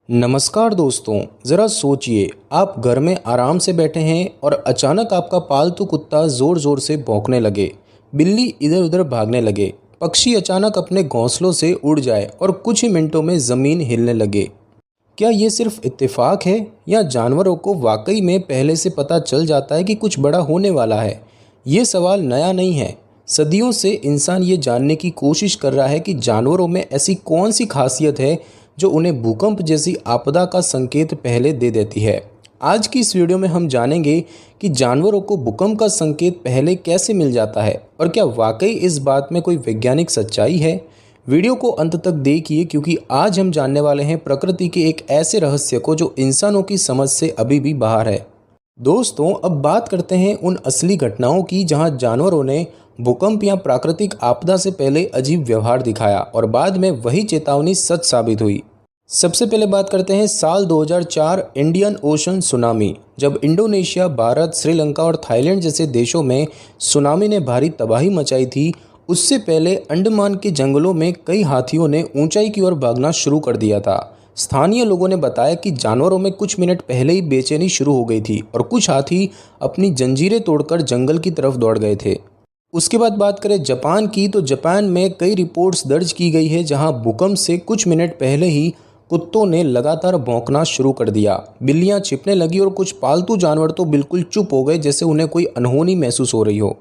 नमस्कार दोस्तों, ज़रा सोचिए आप घर में आराम से बैठे हैं और अचानक आपका पालतू कुत्ता ज़ोर ज़ोर से भौंकने लगे, बिल्ली इधर उधर भागने लगे, पक्षी अचानक अपने घोंसलों से उड़ जाए और कुछ ही मिनटों में ज़मीन हिलने लगे। क्या ये सिर्फ इत्तेफाक है या जानवरों को वाकई में पहले से पता चल जाता है कि कुछ बड़ा होने वाला है? ये सवाल नया नहीं है। सदियों से इंसान ये जानने की कोशिश कर रहा है कि जानवरों में ऐसी कौन सी खासियत है जो उन्हें भूकंप जैसी आपदा का संकेत पहले दे देती है। आज की इस वीडियो में हम जानेंगे कि जानवरों को भूकंप का संकेत पहले कैसे मिल जाता है और क्या वाकई इस बात में कोई वैज्ञानिक सच्चाई है। वीडियो को अंत तक देखिए क्योंकि आज हम जानने वाले हैं प्रकृति के एक ऐसे रहस्य को जो इंसानों की समझ से अभी भी बाहर है। दोस्तों, अब बात करते हैं उन असली घटनाओं की जहां जानवरों ने भूकंप या प्राकृतिक आपदा से पहले अजीब व्यवहार दिखाया और बाद में वही चेतावनी सच साबित हुई। सबसे पहले बात करते हैं साल 2004 इंडियन ओशन सुनामी। जब इंडोनेशिया, भारत, श्रीलंका और थाईलैंड जैसे देशों में सुनामी ने भारी तबाही मचाई थी, उससे पहले अंडमान के जंगलों में कई हाथियों ने ऊंचाई की ओर भागना शुरू कर दिया था। स्थानीय लोगों ने बताया कि जानवरों में कुछ मिनट पहले ही बेचैनी शुरू हो गई थी और कुछ हाथी अपनी जंजीरें तोड़कर जंगल की तरफ दौड़ गए थे। उसके बाद बात करें जापान की, तो जापान में कई रिपोर्ट्स दर्ज की गई है जहां भूकंप से कुछ मिनट पहले ही कुत्तों ने लगातार भौंकना शुरू कर दिया, बिल्लियां छिपने लगी और कुछ पालतू जानवर तो बिल्कुल चुप हो गए जैसे उन्हें कोई अनहोनी महसूस हो रही हो।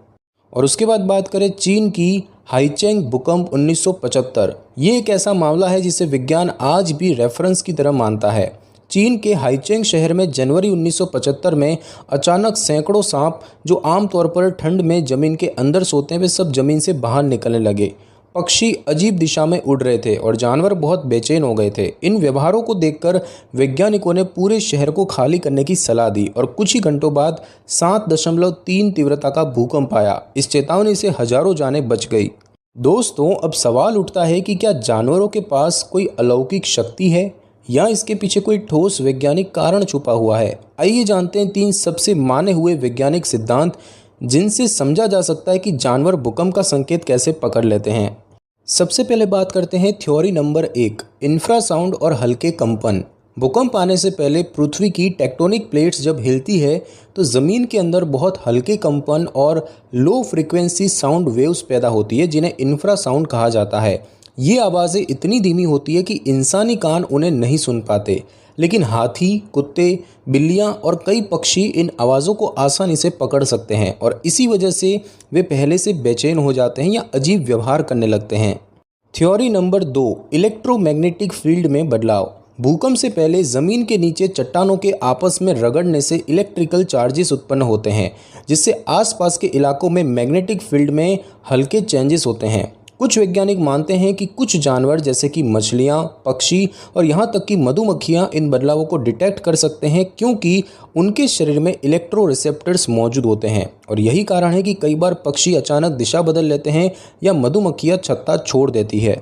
और उसके बाद बात करें चीन की हाईचेंग भूकंप 1975। ये एक ऐसा मामला है जिसे विज्ञान आज भी रेफरेंस की तरह मानता है। चीन के हाईचेंग शहर में जनवरी 1975 में अचानक सैकड़ों सांप जो आमतौर पर ठंड में जमीन के अंदर सोते हैं वे सब जमीन से बाहर निकलने लगे। पक्षी अजीब दिशा में उड़ रहे थे और जानवर बहुत बेचैन हो गए थे। इन व्यवहारों को देखकर वैज्ञानिकों ने पूरे शहर को खाली करने की सलाह दी और कुछ ही घंटों बाद 7.3 तीव्रता का भूकंप आया। इस चेतावनी से हजारों जानें बच गई। दोस्तों, अब सवाल उठता है कि क्या जानवरों के पास कोई अलौकिक शक्ति है या इसके पीछे कोई ठोस वैज्ञानिक कारण छुपा हुआ है। आइए जानते हैं 3 सबसे माने हुए वैज्ञानिक सिद्धांत जिनसे समझा जा सकता है कि जानवर भूकंप का संकेत कैसे पकड़ लेते हैं। सबसे पहले बात करते हैं थ्योरी नंबर 1, इंफ्रासाउंड और हल्के कंपन। भूकंप आने से पहले पृथ्वी की टेक्टोनिक प्लेट्स जब हिलती है तो ज़मीन के अंदर बहुत हल्के कंपन और लो फ्रीक्वेंसी साउंड वेव्स पैदा होती है जिन्हें इंफ्रासाउंड कहा जाता है। ये आवाज़ें इतनी धीमी होती है कि इंसानी कान उन्हें नहीं सुन पाते, लेकिन हाथी, कुत्ते, बिल्लियां और कई पक्षी इन आवाज़ों को आसानी से पकड़ सकते हैं और इसी वजह से वे पहले से बेचैन हो जाते हैं या अजीब व्यवहार करने लगते हैं। थ्योरी नंबर 2, इलेक्ट्रोमैग्नेटिक फील्ड में बदलाव। भूकंप से पहले ज़मीन के नीचे चट्टानों के आपस में रगड़ने से इलेक्ट्रिकल चार्जेस उत्पन्न होते हैं जिससे आसपास के इलाकों में मैग्नेटिक फील्ड में हल्के चेंजेस होते हैं। कुछ वैज्ञानिक मानते हैं कि कुछ जानवर जैसे कि मछलियाँ, पक्षी और यहाँ तक कि मधुमक्खियाँ इन बदलावों को डिटेक्ट कर सकते हैं क्योंकि उनके शरीर में इलेक्ट्रो रिसेप्टर्स मौजूद होते हैं और यही कारण है कि कई बार पक्षी अचानक दिशा बदल लेते हैं या मधुमक्खियाँ छत्ता छोड़ देती है।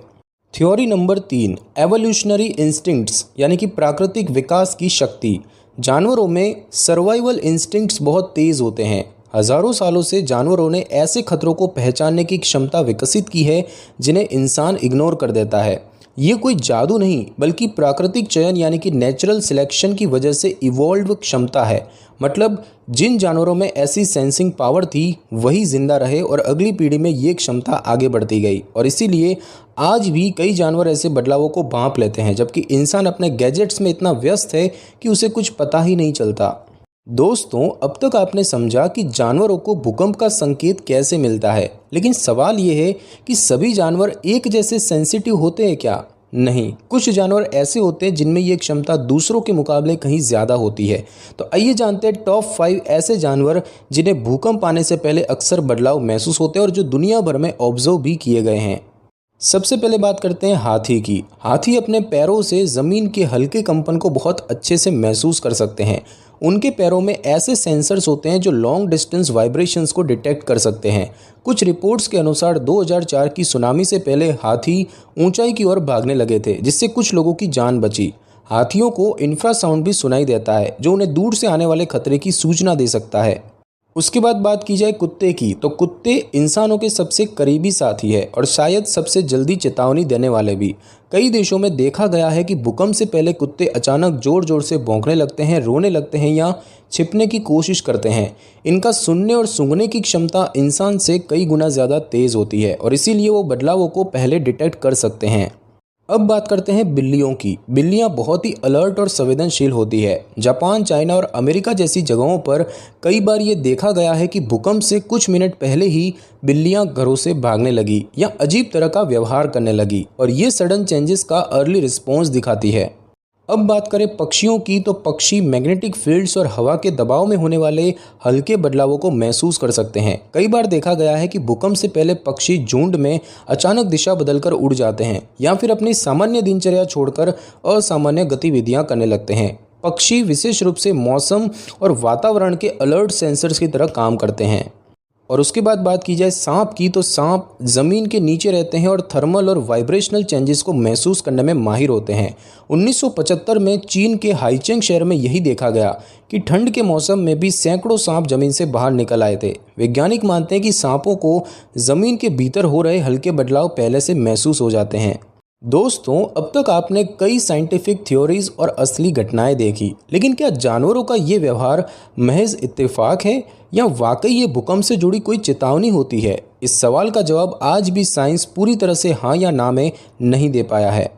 थ्योरी नंबर 3, एवोल्यूशनरी इंस्टिंक्ट्स यानी कि प्राकृतिक विकास की शक्ति। जानवरों में सर्वाइवल इंस्टिंक्ट्स बहुत तेज़ होते हैं। हजारों सालों से जानवरों ने ऐसे खतरों को पहचानने की क्षमता विकसित की है जिन्हें इंसान इग्नोर कर देता है। ये कोई जादू नहीं बल्कि प्राकृतिक चयन यानी कि नेचुरल सिलेक्शन की वजह से इवॉल्व क्षमता है। मतलब जिन जानवरों में ऐसी सेंसिंग पावर थी वही जिंदा रहे और अगली पीढ़ी में ये क्षमता आगे बढ़ती गई और इसीलिए आज भी कई जानवर ऐसे बदलावों को भांप लेते हैं जबकि इंसान अपने गैजेट्स में इतना व्यस्त है कि उसे कुछ पता ही नहीं चलता। दोस्तों, अब तक आपने समझा कि जानवरों को भूकंप का संकेत कैसे मिलता है, लेकिन सवाल ये है कि सभी जानवर एक जैसे सेंसिटिव होते हैं क्या? नहीं, कुछ जानवर ऐसे होते हैं जिनमें ये क्षमता दूसरों के मुकाबले कहीं ज़्यादा होती है। तो आइए जानते हैं टॉप 5 ऐसे जानवर जिन्हें भूकंप आने से पहले अक्सर बदलाव महसूस होते हैं और जो दुनिया भर में ऑब्जर्व भी किए गए हैं। सबसे पहले बात करते हैं हाथी की। हाथी अपने पैरों से ज़मीन के हल्के कंपन को बहुत अच्छे से महसूस कर सकते हैं। उनके पैरों में ऐसे सेंसर्स होते हैं जो लॉन्ग डिस्टेंस वाइब्रेशंस को डिटेक्ट कर सकते हैं। कुछ रिपोर्ट्स के अनुसार 2004 की सुनामी से पहले हाथी ऊंचाई की ओर भागने लगे थे जिससे कुछ लोगों की जान बची। हाथियों को इंफ्रासाउंड भी सुनाई देता है जो उन्हें दूर से आने वाले खतरे की सूचना दे सकता है। उसके बाद बात की जाए कुत्ते की, तो कुत्ते इंसानों के सबसे करीबी साथी है और शायद सबसे जल्दी चेतावनी देने वाले भी। कई देशों में देखा गया है कि भूकंप से पहले कुत्ते अचानक जोर जोर से भौंकने लगते हैं, रोने लगते हैं या छिपने की कोशिश करते हैं। इनका सुनने और सूंघने की क्षमता इंसान से कई गुना ज़्यादा तेज़ होती है और इसीलिए वो बदलावों को पहले डिटेक्ट कर सकते हैं। अब बात करते हैं बिल्लियों की। बिल्लियां बहुत ही अलर्ट और संवेदनशील होती है। जापान, चाइना और अमेरिका जैसी जगहों पर कई बार ये देखा गया है कि भूकंप से कुछ मिनट पहले ही बिल्लियां घरों से भागने लगी या अजीब तरह का व्यवहार करने लगी और ये सडन चेंजेस का अर्ली रिस्पॉन्स दिखाती है। अब बात करें पक्षियों की, तो पक्षी मैग्नेटिक फील्ड्स और हवा के दबाव में होने वाले हल्के बदलावों को महसूस कर सकते हैं। कई बार देखा गया है कि भूकंप से पहले पक्षी झुंड में अचानक दिशा बदलकर उड़ जाते हैं या फिर अपनी सामान्य दिनचर्या छोड़कर असामान्य गतिविधियां करने लगते हैं। पक्षी विशेष रूप से मौसम और वातावरण के अलर्ट सेंसर्स की तरह काम करते हैं। और उसके बाद बात की जाए सांप की, तो सांप ज़मीन के नीचे रहते हैं और थर्मल और वाइब्रेशनल चेंजेस को महसूस करने में माहिर होते हैं। 1975 में चीन के हाइचेंग शहर में यही देखा गया कि ठंड के मौसम में भी सैकड़ों सांप जमीन से बाहर निकल आए थे। वैज्ञानिक मानते हैं कि सांपों को ज़मीन के भीतर हो रहे हल्के बदलाव पहले से महसूस हो जाते हैं। दोस्तों, अब तक आपने कई साइंटिफिक थ्योरीज और असली घटनाएं देखी, लेकिन क्या जानवरों का ये व्यवहार महज इत्तेफाक है या वाकई ये भूकंप से जुड़ी कोई चेतावनी होती है? इस सवाल का जवाब आज भी साइंस पूरी तरह से हाँ या ना में नहीं दे पाया है।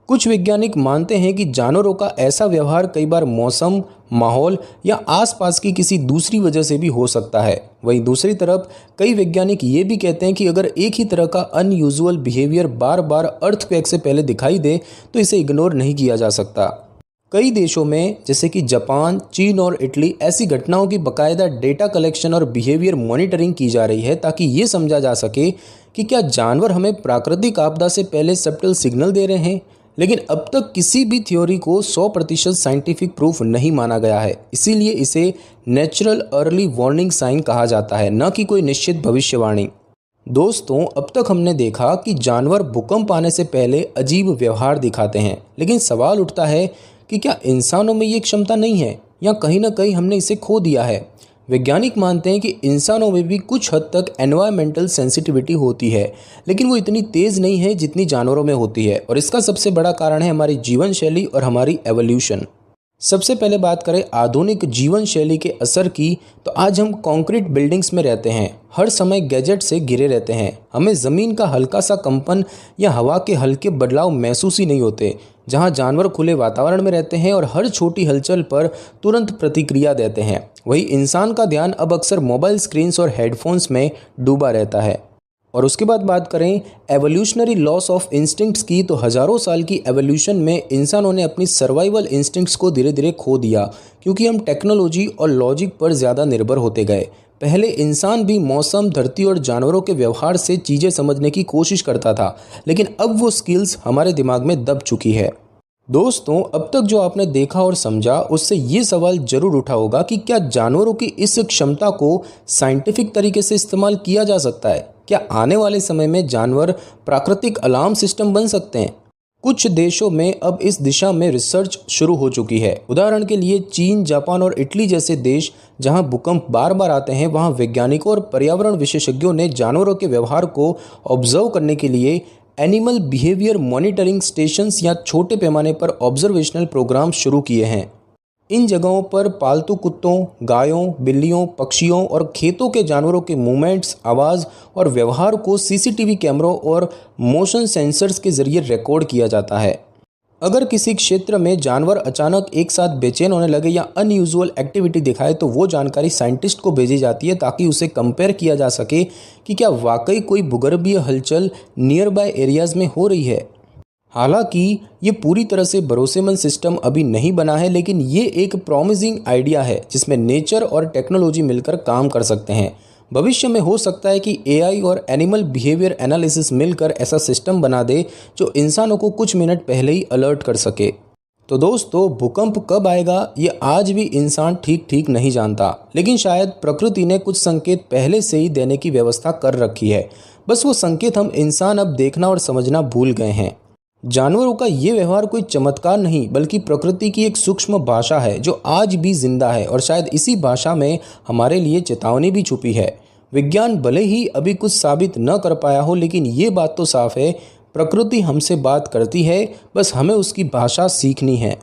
कुछ वैज्ञानिक मानते हैं कि जानवरों का ऐसा व्यवहार कई बार मौसम, माहौल या आसपास की किसी दूसरी वजह से भी हो सकता है। वहीं दूसरी तरफ कई वैज्ञानिक ये भी कहते हैं कि अगर एक ही तरह का अनयूजुअल बिहेवियर बार बार अर्थक्वेक से पहले दिखाई दे तो इसे इग्नोर नहीं किया जा सकता। कई देशों में जैसे कि जापान, चीन और इटली ऐसी घटनाओं की बाकायदा डेटा कलेक्शन और बिहेवियर मॉनिटरिंग की जा रही है ताकि ये समझा जा सके कि क्या जानवर हमें प्राकृतिक आपदा से पहले सब्टल सिग्नल दे रहे हैं। लेकिन अब तक किसी भी थ्योरी को 100% साइंटिफिक प्रूफ नहीं माना गया है, इसीलिए इसे नेचुरल अर्ली वार्निंग साइन कहा जाता है, न कि कोई निश्चित भविष्यवाणी। दोस्तों, अब तक हमने देखा कि जानवर भूकंप आने से पहले अजीब व्यवहार दिखाते हैं, लेकिन सवाल उठता है कि क्या इंसानों में ये क्षमता नहीं है या कहीं ना कहीं हमने इसे खो दिया है। वैज्ञानिक मानते हैं कि इंसानों में भी कुछ हद तक एनवायरमेंटल सेंसिटिविटी होती है, लेकिन वो इतनी तेज़ नहीं है जितनी जानवरों में होती है और इसका सबसे बड़ा कारण है हमारी जीवन शैली और हमारी एवोल्यूशन। सबसे पहले बात करें आधुनिक जीवन शैली के असर की, तो आज हम कंक्रीट बिल्डिंग्स में रहते हैं, हर समय गैजेट से घिरे रहते हैं। हमें ज़मीन का हल्का सा कंपन या हवा के हल्के बदलाव महसूस ही नहीं होते, जहां जानवर खुले वातावरण में रहते हैं और हर छोटी हलचल पर तुरंत प्रतिक्रिया देते हैं। वही इंसान का ध्यान अब अक्सर मोबाइल स्क्रीन्स और हेडफोन्स में डूबा रहता है। और उसके बाद बात करें एवोल्यूशनरी लॉस ऑफ इंस्टिंक्ट्स की, तो हज़ारों साल की एवोल्यूशन में इंसानों ने अपनी सर्वाइवल इंस्टिंक्ट्स को धीरे धीरे खो दिया क्योंकि हम टेक्नोलॉजी और लॉजिक पर ज़्यादा निर्भर होते गए। पहले इंसान भी मौसम, धरती और जानवरों के व्यवहार से चीज़ें समझने की कोशिश करता था, लेकिन अब वो स्किल्स हमारे दिमाग में दब चुकी है। दोस्तों, अब तक जो आपने देखा और समझा उससे ये सवाल जरूर उठा होगा कि क्या जानवरों की इस क्षमता को साइंटिफिक तरीके से इस्तेमाल किया जा सकता है? क्या आने वाले समय में जानवर प्राकृतिक अलार्म सिस्टम बन सकते हैं? कुछ देशों में अब इस दिशा में रिसर्च शुरू हो चुकी है। उदाहरण के लिए चीन, जापान और इटली जैसे देश जहां भूकंप बार बार आते हैं, वहां वैज्ञानिकों और पर्यावरण विशेषज्ञों ने जानवरों के व्यवहार को ऑब्जर्व करने के लिए एनिमल बिहेवियर मॉनिटरिंग स्टेशंस या छोटे पैमाने पर ऑब्जर्वेशनल प्रोग्राम शुरू किए हैं। इन जगहों पर पालतू कुत्तों, गायों, बिल्लियों, पक्षियों और खेतों के जानवरों के मूवमेंट्स, आवाज़ और व्यवहार को सीसीटीवी कैमरों और मोशन सेंसर्स के जरिए रिकॉर्ड किया जाता है। अगर किसी क्षेत्र में जानवर अचानक एक साथ बेचैन होने लगे या अनयूजुअल एक्टिविटी दिखाए तो वो जानकारी साइंटिस्ट को भेजी जाती है ताकि उसे कंपेयर किया जा सके कि क्या वाकई कोई भूगर्भीय हलचल नियर बाय एरियाज़ में हो रही है। हालांकि ये पूरी तरह से भरोसेमंद सिस्टम अभी नहीं बना है, लेकिन ये एक प्रॉमिसिंग आइडिया है जिसमें नेचर और टेक्नोलॉजी मिलकर काम कर सकते हैं। भविष्य में हो सकता है कि एआई और एनिमल बिहेवियर एनालिसिस मिलकर ऐसा सिस्टम बना दे जो इंसानों को कुछ मिनट पहले ही अलर्ट कर सके। तो दोस्तों, भूकंप कब आएगा ये आज भी इंसान ठीक नहीं जानता, लेकिन शायद प्रकृति ने कुछ संकेत पहले से ही देने की व्यवस्था कर रखी है। बस वो संकेत हम इंसान अब देखना और समझना भूल गए हैं। जानवरों का ये व्यवहार कोई चमत्कार नहीं बल्कि प्रकृति की एक सूक्ष्म भाषा है जो आज भी जिंदा है और शायद इसी भाषा में हमारे लिए चेतावनी भी छुपी है। विज्ञान भले ही अभी कुछ साबित न कर पाया हो, लेकिन ये बात तो साफ है, प्रकृति हमसे बात करती है, बस हमें उसकी भाषा सीखनी है।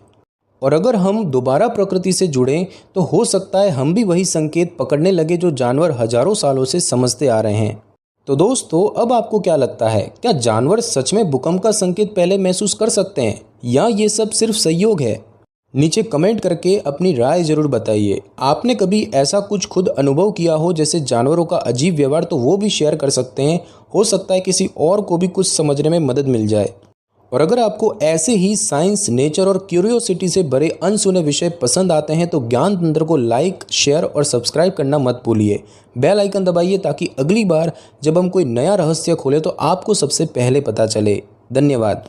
और अगर हम दोबारा प्रकृति से जुड़ें तो हो सकता है हम भी वही संकेत पकड़ने लगे जो जानवर हजारों सालों से समझते आ रहे हैं। तो दोस्तों, अब आपको क्या लगता है, क्या जानवर सच में भूकंप का संकेत पहले महसूस कर सकते हैं या ये सब सिर्फ संयोग है? नीचे कमेंट करके अपनी राय जरूर बताइए। आपने कभी ऐसा कुछ खुद अनुभव किया हो जैसे जानवरों का अजीब व्यवहार, तो वो भी शेयर कर सकते हैं। हो सकता है किसी और को भी कुछ समझने में मदद मिल जाए। और अगर आपको ऐसे ही साइंस, नेचर और क्यूरियोसिटी से भरे अनसुने विषय पसंद आते हैं तो ज्ञान तंत्र को लाइक, शेयर और सब्सक्राइब करना मत भूलिए। बेल आइकन दबाइए ताकि अगली बार जब हम कोई नया रहस्य खोलें तो आपको सबसे पहले पता चले। धन्यवाद।